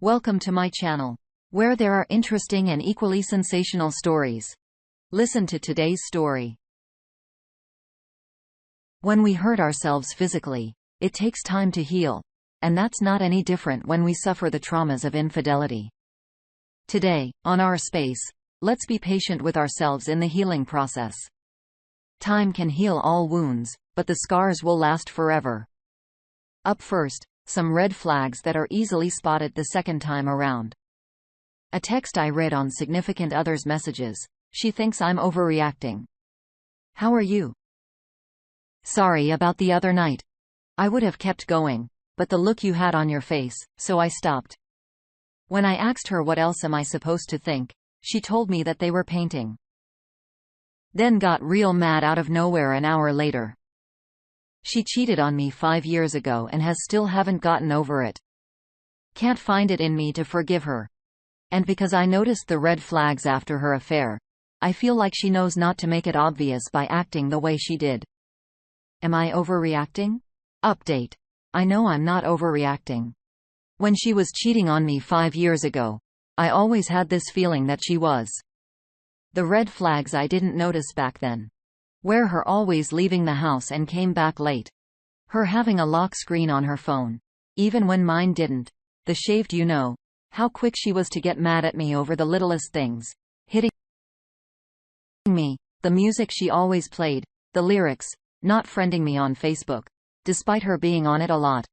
Welcome to my channel, where there are interesting and equally sensational stories. Listen to today's story. When we hurt ourselves physically, it takes time to heal, and that's not any different when we suffer the traumas of infidelity. Today, on Our Space, let's be patient with ourselves in the healing process. Time can heal all wounds, but the scars will last forever. Up first, some red flags that are easily spotted the second time around. A text I read on significant other's messages. She thinks I'm overreacting. How are you? Sorry about the other night. I would have kept going, but the look you had on your face, so I stopped. When I asked her what else am I supposed to think, she told me that they were painting. Then got real mad out of nowhere an hour later. She cheated on me 5 years ago and still haven't gotten over it. Can't find it in me to forgive her. And because I noticed the red flags after her affair, I feel like she knows not to make it obvious by acting the way she did. Am I overreacting? Update. I know I'm not overreacting. When she was cheating on me 5 years ago, I always had this feeling that she was. The red flags I didn't notice back then. Where her always leaving the house and came back late. Her having a lock screen on her phone, even when mine didn't. The shaved how quick she was to get mad at me over the littlest things. Hitting me, the music she always played, the lyrics, not friending me on Facebook, despite her being on it a lot.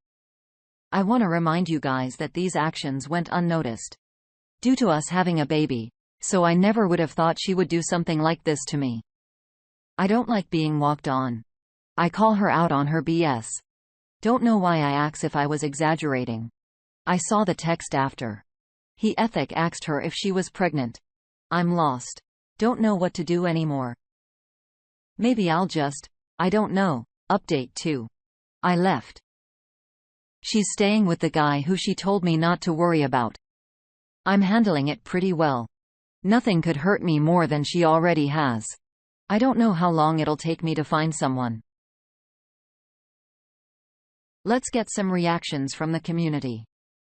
I want to remind you guys that these actions went unnoticed. Due to us having a baby, so I never would have thought she would do something like this to me. I don't like being walked on. I call her out on her BS. Don't know why I asked if I was exaggerating. I saw the text after. He asked her if she was pregnant. I'm lost. Don't know what to do anymore. Maybe I don't know. Update 2. I left. She's staying with the guy who she told me not to worry about. I'm handling it pretty well. Nothing could hurt me more than she already has. I don't know how long it'll take me to find someone. Let's get some reactions from the community.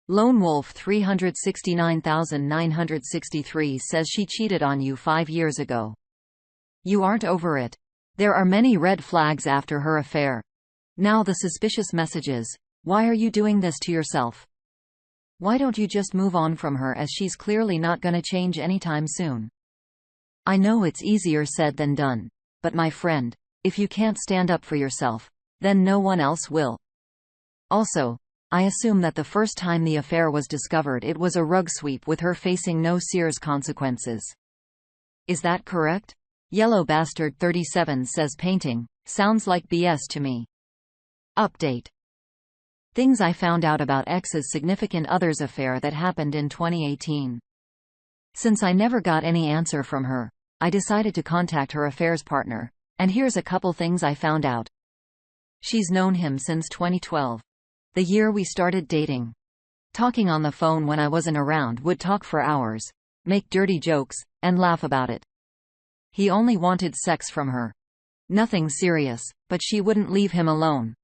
Lone Wolf 369963 says she cheated on you 5 years ago. You aren't over it. There are many red flags after her affair. Now the suspicious messages. Why are you doing this to yourself? Why don't you just move on from her, as she's clearly not gonna change anytime soon? I know it's easier said than done, but my friend, if you can't stand up for yourself, then no one else will. Also, I assume that the first time the affair was discovered it was a rug sweep with her facing no serious consequences. Is that correct? Yellow Bastard 37 says painting. Sounds like BS to me. Update. Things I found out about ex's significant other's affair that happened in 2018. Since I never got any answer from her, I decided to contact her affair's partner, and here's a couple things I found out. She's known him since 2012. The year we started dating. Talking on the phone when I wasn't around, would talk for hours, make dirty jokes, and laugh about it. He only wanted sex from her. Nothing serious, but she wouldn't leave him alone.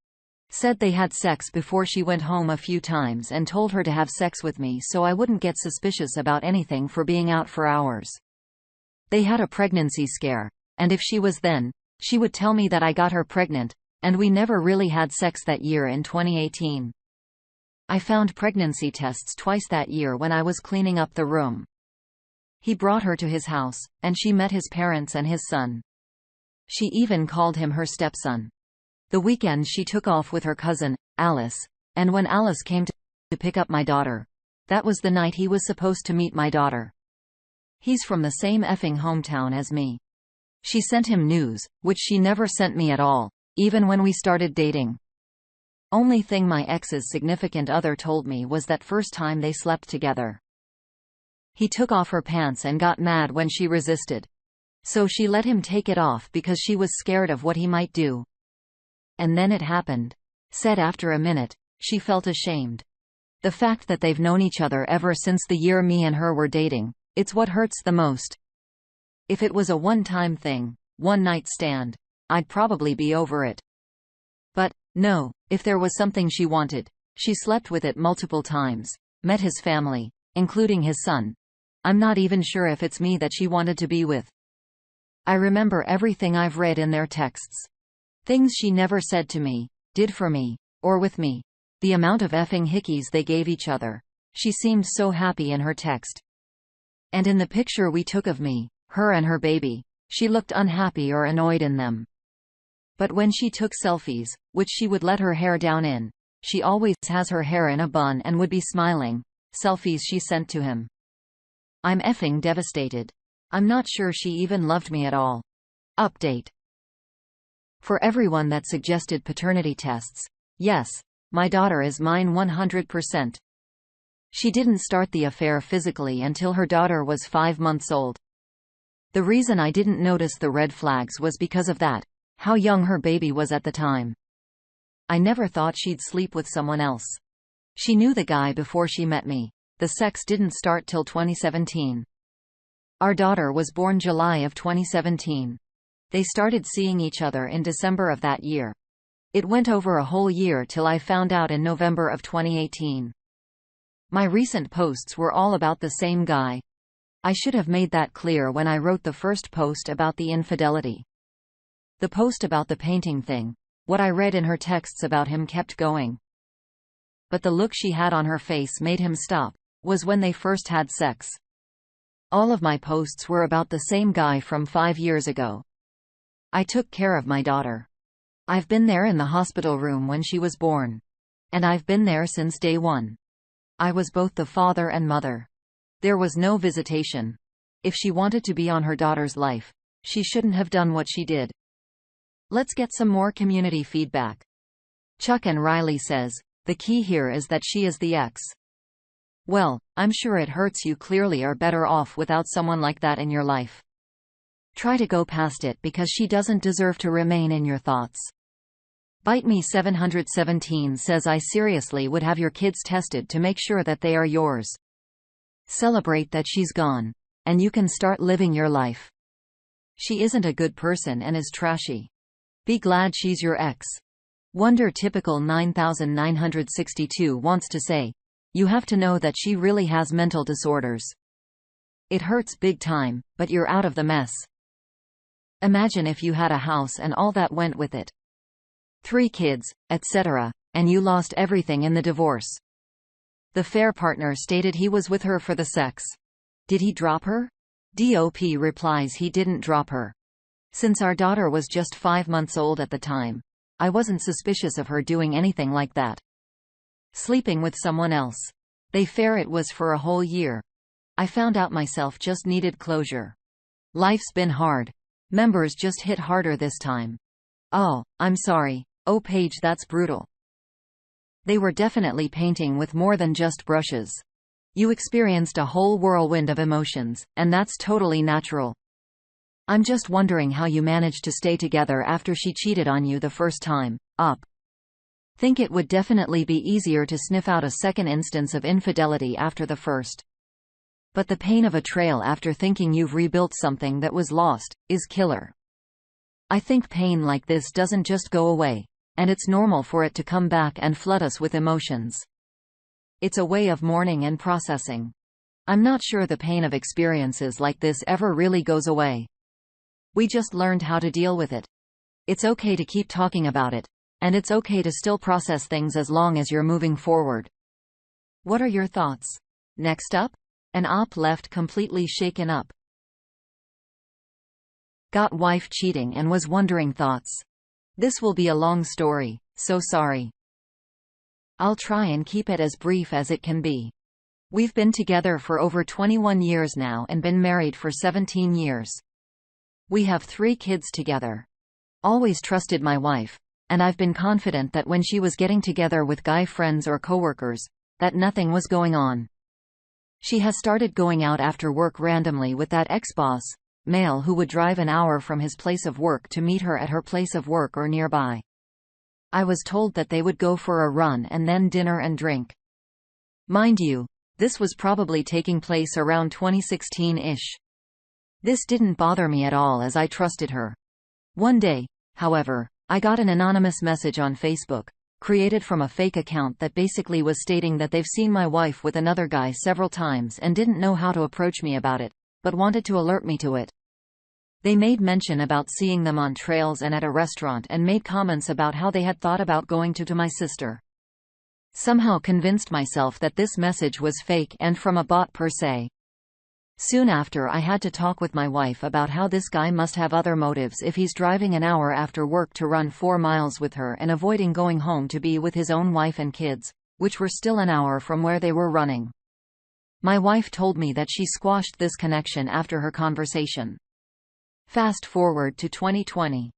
Said they had sex before she went home a few times and told her to have sex with me so I wouldn't get suspicious about anything for being out for hours. They had a pregnancy scare, and if she was then, she would tell me that I got her pregnant, and we never really had sex that year in 2018. I found pregnancy tests twice that year when I was cleaning up the room. He brought her to his house, and she met his parents and his son. She even called him her stepson. The weekend she took off with her cousin, Alice, and when Alice came to pick up my daughter, that was the night he was supposed to meet my daughter. He's from the same effing hometown as me. She sent him news, which she never sent me at all, even when we started dating. Only thing my ex's significant other told me was that first time they slept together, he took off her pants and got mad when she resisted. So she let him take it off because she was scared of what he might do. And then it happened. Said after a minute, she felt ashamed. The fact that they've known each other ever since the year me and her were dating, it's what hurts the most. If it was a one-time thing, one-night stand, I'd probably be over it. But, no, if there was something she wanted, she slept with it multiple times, met his family, including his son. I'm not even sure if it's me that she wanted to be with. I remember everything I've read in their texts. Things she never said to me, did for me, or with me. The amount of effing hickeys they gave each other. She seemed so happy in her text. And in the picture we took of me, her and her baby, she looked unhappy or annoyed in them. But when she took selfies, which she would let her hair down in, she always has her hair in a bun and would be smiling. Selfies she sent to him. I'm effing devastated. I'm not sure she even loved me at all. Update. For everyone that suggested paternity tests, yes, my daughter is mine 100%. She didn't start the affair physically until her daughter was 5 months old. The reason I didn't notice the red flags was because of that, how young her baby was at the time. I never thought she'd sleep with someone else. She knew the guy before she met me. The sex didn't start till 2017. Our daughter was born July of 2017. They started seeing each other in December of that year. It went over a whole year till I found out in November of 2018. My recent posts were all about the same guy. I should have made that clear when I wrote the first post about the infidelity. The post about the painting thing, what I read in her texts about him kept going. But the look she had on her face made him stop, was when they first had sex. All of my posts were about the same guy from 5 years ago. I took care of my daughter. I've been there in the hospital room when she was born. And I've been there since day one. I was both the father and mother. There was no visitation. If she wanted to be on her daughter's life, she shouldn't have done what she did. Let's get some more community feedback. Chuck and Riley says, the key here is that she is the ex. Well, I'm sure it hurts. You clearly are better off without someone like that in your life. Try to go past it because she doesn't deserve to remain in your thoughts. Bite Me 717 says I seriously would have your kids tested to make sure that they are yours. Celebrate that she's gone. And you can start living your life. She isn't a good person and is trashy. Be glad she's your ex. Wonder Typical 9962 wants to say, you have to know that she really has mental disorders. It hurts big time, but you're out of the mess. Imagine if you had a house and all that went with it. 3 kids, etc., and you lost everything in the divorce. The fair partner stated he was with her for the sex. Did he drop her? DOP replies he didn't drop her. Since our daughter was just 5 months old at the time, I wasn't suspicious of her doing anything like that. Sleeping with someone else. They fair it was for a whole year. I found out myself just needed closure. Life's been hard. Members just hit harder this time. Oh, I'm sorry. Oh Paige, that's brutal. They were definitely painting with more than just brushes. You experienced a whole whirlwind of emotions, and that's totally natural. I'm just wondering how you managed to stay together after she cheated on you the first time. Think it would definitely be easier to sniff out a second instance of infidelity after the first. But the pain of a trail after thinking you've rebuilt something that was lost, is killer. I think pain like this doesn't just go away, and it's normal for it to come back and flood us with emotions. It's a way of mourning and processing. I'm not sure the pain of experiences like this ever really goes away. We just learned how to deal with it. It's okay to keep talking about it. And it's okay to still process things as long as you're moving forward. What are your thoughts? Next up? An op left completely shaken up. Got wife cheating and was wondering thoughts. This will be a long story, so sorry. I'll try and keep it as brief as it can be. We've been together for over 21 years now and been married for 17 years. We have 3 kids together. Always trusted my wife. And I've been confident that when she was getting together with guy friends or coworkers, that nothing was going on. She has started going out after work randomly with that ex-boss, male who would drive an hour from his place of work to meet her at her place of work or nearby. I was told that they would go for a run and then dinner and drink. Mind you, this was probably taking place around 2016-ish. This didn't bother me at all as I trusted her. One day, however, I got an anonymous message on Facebook, created from a fake account that basically was stating that they've seen my wife with another guy several times and didn't know how to approach me about it, but wanted to alert me to it. They made mention about seeing them on trails and at a restaurant and made comments about how they had thought about going to my sister. Somehow convinced myself that this message was fake and from a bot per se. Soon after, I had to talk with my wife about how this guy must have other motives if he's driving an hour after work to run 4 miles with her and avoiding going home to be with his own wife and kids, which were still an hour from where they were running. My wife told me that she squashed this connection after her conversation. Fast forward to 2020.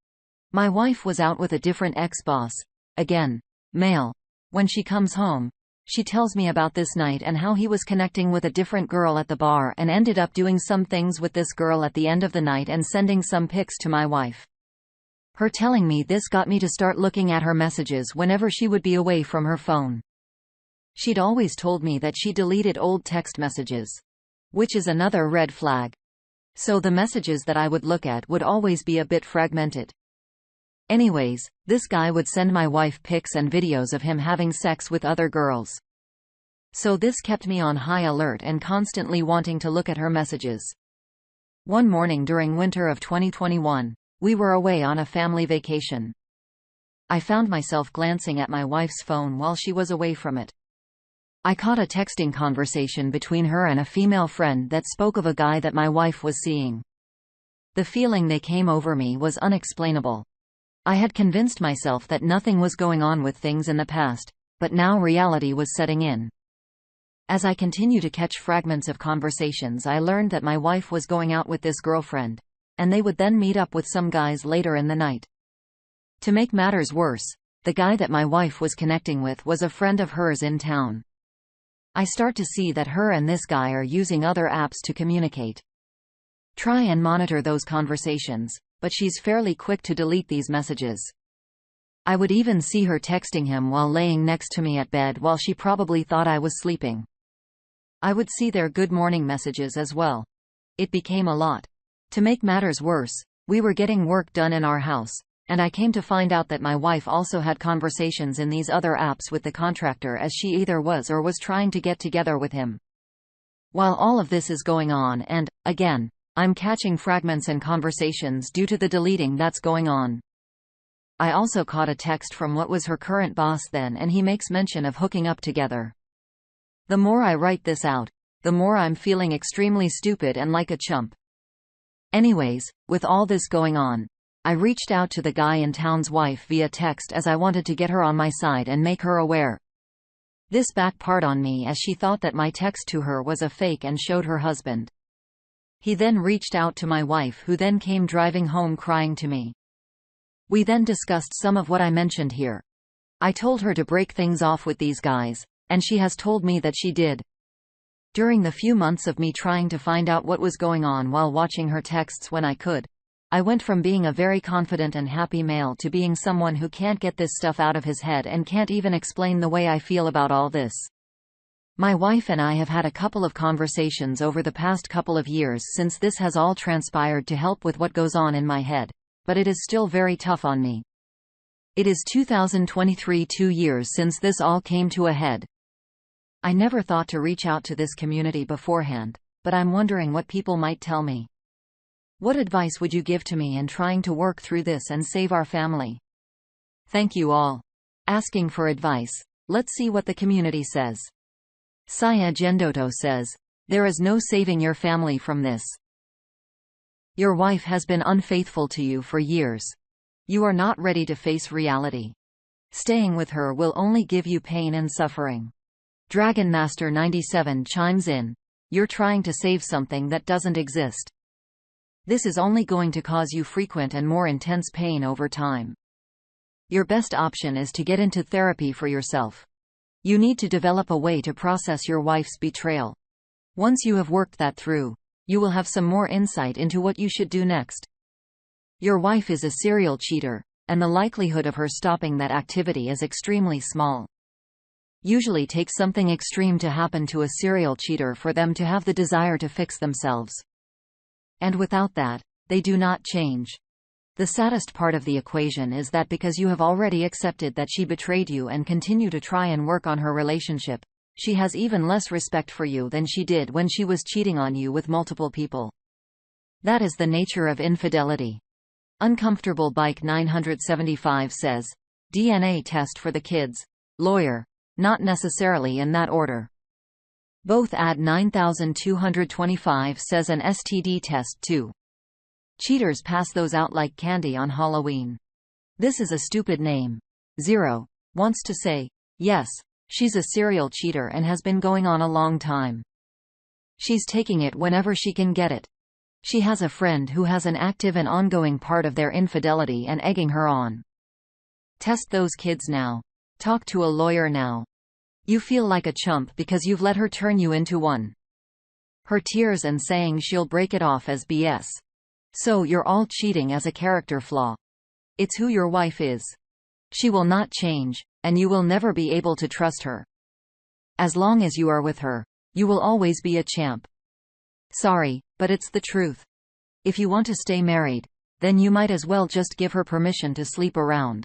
My wife was out with a different ex-boss, again, male. When she comes home, she tells me about this night and how he was connecting with a different girl at the bar and ended up doing some things with this girl at the end of the night and sending some pics to my wife. Her telling me this got me to start looking at her messages whenever she would be away from her phone. She'd always told me that she deleted old text messages, which is another red flag. So the messages that I would look at would always be a bit fragmented. Anyways, this guy would send my wife pics and videos of him having sex with other girls. So this kept me on high alert and constantly wanting to look at her messages. One morning during winter of 2021, we were away on a family vacation. I found myself glancing at my wife's phone while she was away from it. I caught a texting conversation between her and a female friend that spoke of a guy that my wife was seeing. The feeling that came over me was unexplainable. I had convinced myself that nothing was going on with things in the past, but now reality was setting in. As I continue to catch fragments of conversations, I learned that my wife was going out with this girlfriend, and they would then meet up with some guys later in the night. To make matters worse, the guy that my wife was connecting with was a friend of hers in town. I start to see that her and this guy are using other apps to communicate. Try and monitor those conversations, but she's fairly quick to delete these messages. I would even see her texting him while laying next to me at bed while she probably thought I was sleeping. I would see their good morning messages as well. It became a lot. To make matters worse, we were getting work done in our house, and I came to find out that my wife also had conversations in these other apps with the contractor, as she either was or was trying to get together with him. While all of this is going on, and, again, I'm catching fragments and conversations due to the deleting that's going on. I also caught a text from what was her current boss then, and he makes mention of hooking up together. The more I write this out, the more I'm feeling extremely stupid and like a chump. Anyways, with all this going on, I reached out to the guy in town's wife via text as I wanted to get her on my side and make her aware. This backfired on me as she thought that my text to her was a fake and showed her husband. He then reached out to my wife, who then came driving home crying to me. We then discussed some of what I mentioned here. I told her to break things off with these guys, and she has told me that she did. During the few months of me trying to find out what was going on while watching her texts when I could, I went from being a very confident and happy male to being someone who can't get this stuff out of his head and can't even explain the way I feel about all this. My wife and I have had a couple of conversations over the past couple of years since this has all transpired to help with what goes on in my head, but it is still very tough on me. It is 2023, 2 years since this all came to a head. I never thought to reach out to this community beforehand, but I'm wondering what people might tell me. What advice would you give to me in trying to work through this and save our family? Thank you all. Asking for advice. Let's see what the community says. Saya Gendoto says, there is no saving your family from this. Your wife has been unfaithful to you for years. You are not ready to face reality. Staying with her will only give you pain and suffering. Dragon Master 97 chimes in. You're trying to save something that doesn't exist. This is only going to cause you frequent and more intense pain over time. Your best option is to get into therapy for yourself. You need to develop a way to process your wife's betrayal. Once you have worked that through, you will have some more insight into what you should do next. Your wife is a serial cheater, and the likelihood of her stopping that activity is extremely small. Usually takes something extreme to happen to a serial cheater for them to have the desire to fix themselves. And without that, they do not change. The saddest part of the equation is that because you have already accepted that she betrayed you and continue to try and work on her relationship, she has even less respect for you than she did when she was cheating on you with multiple people. That is the nature of infidelity. Uncomfortable Bike 975 says, DNA test for the kids. Lawyer. Not necessarily in that order. Both Ad 9225 says an STD test too. Cheaters pass those out like candy on Halloween. This is a stupid name. Zero wants to say, yes, she's a serial cheater and has been going on a long time. She's taking it whenever she can get it. She has a friend who has an active and ongoing part of their infidelity and egging her on. Test those kids now. Talk to a lawyer now. You feel like a chump because you've let her turn you into one. Her tears and saying she'll break it off as BS. So you're all cheating as a character flaw. It's who your wife is. She will not change, and you will never be able to trust her. As long as you are with her, you will always be a champ. Sorry, but it's the truth. If you want to stay married, then you might as well just give her permission to sleep around.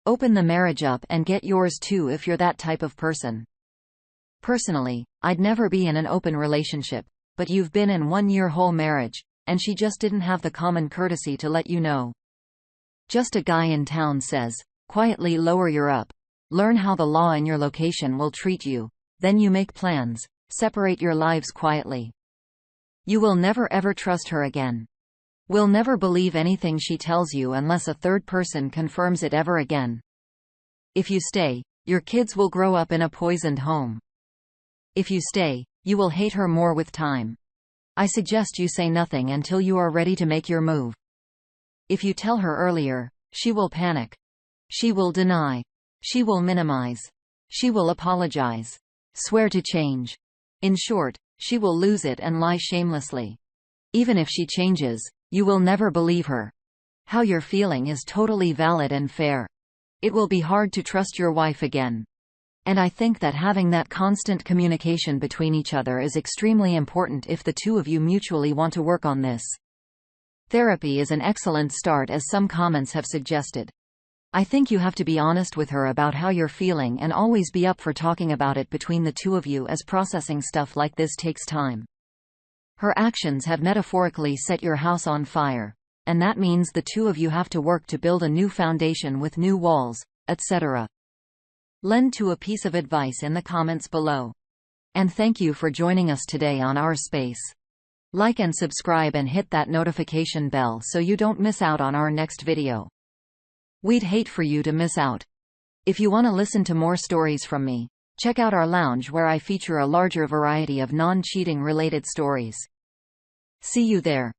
Open the marriage up and get yours too if you're that type of person. Personally, I'd never be in an open relationship, but you've been in 1 year whole marriage, and she just didn't have the common courtesy to let you know. Just a guy in town says, quietly lower your up. Learn how the law in your location will treat you. Then you make plans. Separate your lives quietly. You will never ever trust her again. Will never believe anything she tells you unless a third person confirms it ever again. If you stay, your kids will grow up in a poisoned home. If you stay, you will hate her more with time. I suggest you say nothing until you are ready to make your move. If you tell her earlier, she will panic. She will deny. She will minimize. She will apologize. Swear to change. In short, she will lose it and lie shamelessly. Even if she changes, you will never believe her. How you're feeling is totally valid and fair. It will be hard to trust your wife again. And I think that having that constant communication between each other is extremely important if the two of you mutually want to work on this. Therapy is an excellent start, as some comments have suggested. I think you have to be honest with her about how you're feeling and always be up for talking about it between the two of you, as processing stuff like this takes time. Her actions have metaphorically set your house on fire, and that means the two of you have to work to build a new foundation with new walls, etc. Lend to a piece of advice in the comments below. And thank you for joining us today on our space. Like and subscribe and hit that notification bell so you don't miss out on our next video. We'd hate for you to miss out. If you want to listen to more stories from me, check out our lounge where I feature a larger variety of non-cheating related stories. See you there.